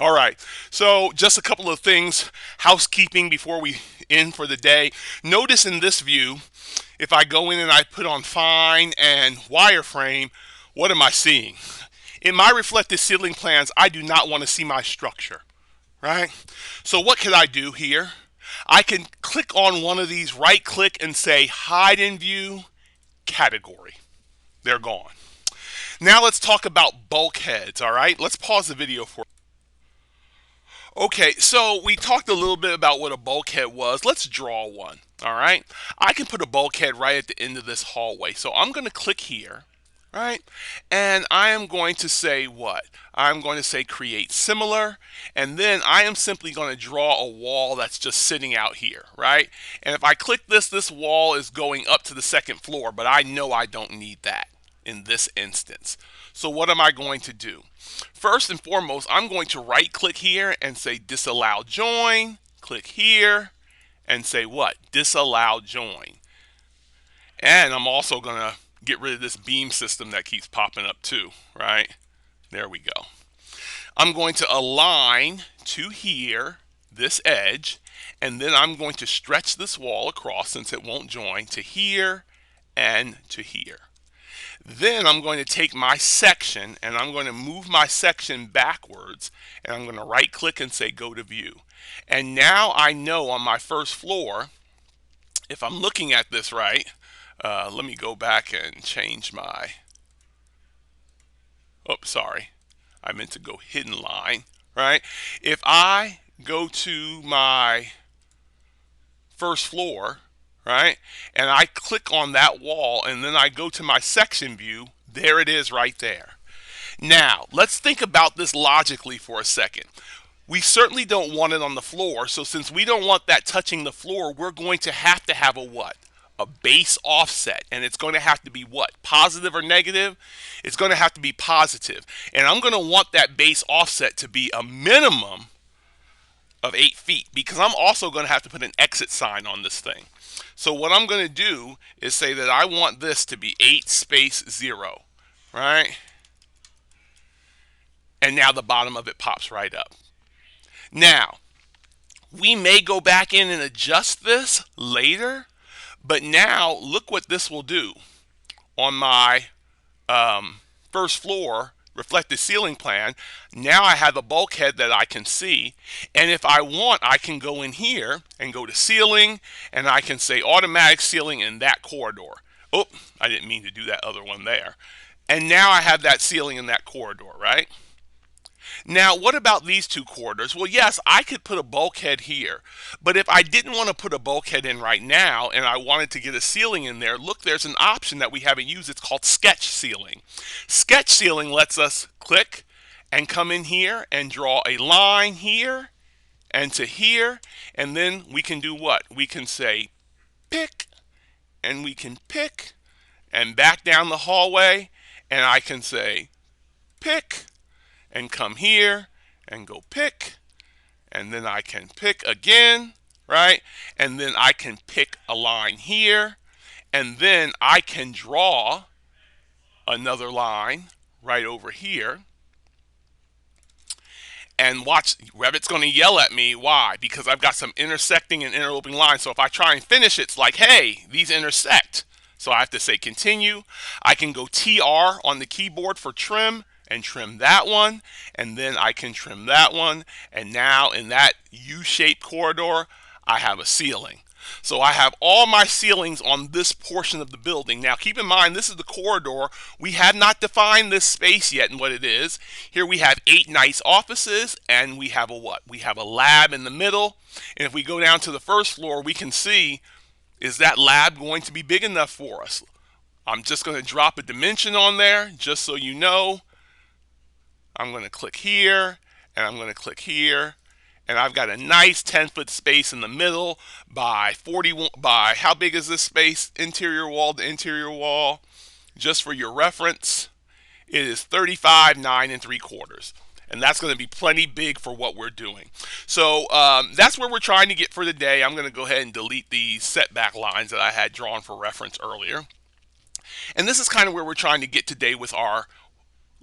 All right. So just a couple of things, housekeeping before we end for the day. Notice in this view, if I go in and I put on fine and wireframe, what am I seeing? In my reflected ceiling plans, I do not want to see my structure, right? So what can I do here? I can click on one of these, right click and say hide in view, category. They're gone. Now let's talk about bulkheads, all right? Let's pause the video for. Okay, so we talked a little bit about what a bulkhead was. Let's draw one, all right? I can put a bulkhead right at the end of this hallway. So I'm going to click here, right? And I am going to say what? I'm going to say create similar, and then I am simply going to draw a wall that's just sitting out here, right? And if I click this, this wall is going up to the second floor, but I know I don't need that in this instance. So what am I going to do? First and foremost, I'm going to right click here and say disallow join. Click here and say what? Disallow join. And I'm also going to get rid of this beam system that keeps popping up too, right? There we go. I'm going to align to here, this edge, and then I'm going to stretch this wall across, since it won't join, to here and to here. Then I'm going to take my section and I'm going to move my section backwards, and I'm going to right click and say go to view. And now I know on my first floor, if I'm looking at this right, let me go back and change my, oh, sorry. I meant to go hidden line, right? If I go to my first floor, right, and I click on that wall and then I go to my section view, there it is right there. Now, let's think about this logically for a second. We certainly don't want it on the floor, so since we don't want that touching the floor, we're going to have a what? A base offset, and it's going to have to be what? Positive or negative? It's going to have to be positive. And I'm going to want that base offset to be a minimum of 8 feet, because I'm also going to have to put an exit sign on this thing. So what I'm going to do is say that I want this to be 8 space 0, right? And now the bottom of it pops right up. Now, we may go back in and adjust this later, but now look what this will do on my first floor reflected ceiling plan. Now I have a bulkhead that I can see, and if I want, I can go in here and go to ceiling, and I can say automatic ceiling in that corridor. Oh, I didn't mean to do that other one there. And now I have that ceiling in that corridor, right? Now, what about these two corridors? Well, yes, I could put a bulkhead here, but if I didn't want to put a bulkhead in right now and I wanted to get a ceiling in there, look, there's an option that we haven't used. It's called sketch ceiling. Sketch ceiling lets us click and come in here and draw a line here and to here, and then we can do what? We can say pick, and we can pick and back down the hallway, and I can say pick and come here and go pick, and then I can pick again, right? And then I can pick a line here, and then I can draw another line right over here. And watch, Revit's going to yell at me. Why? Because I've got some intersecting and interloping lines. So if I try and finish it, it's like, hey, these intersect. So I have to say continue. I can go TR on the keyboard for trim and trim that one, and then I can trim that one, and now in that U-shaped corridor I have a ceiling. So I have all my ceilings on this portion of the building. Now keep in mind, this is the corridor. We have not defined this space yet and what it is. Here we have 8 nice offices, and we have a what? We have a lab in the middle. And if we go down to the first floor, we can see, is that lab going to be big enough for us? I'm just going to drop a dimension on there just so you know. I'm going to click here, and I'm going to click here, and I've got a nice 10-foot space in the middle by 41. By how big is this space? Interior wall to interior wall. Just for your reference, it is 35, 9 3/4. And that's going to be plenty big for what we're doing. So that's where we're trying to get for the day. I'm going to go ahead and delete these setback lines that I had drawn for reference earlier. And this is kind of where we're trying to get today with our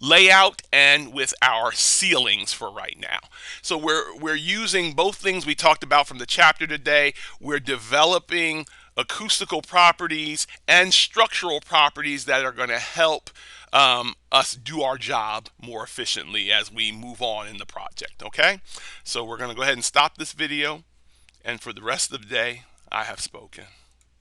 layout and with our ceilings for right now. So we're using both things we talked about from the chapter today. We're developing acoustical properties and structural properties that are going to help us do our job more efficiently as we move on in the project. Okay, so we're going to go ahead and stop this video, and for the rest of the day, I have spoken.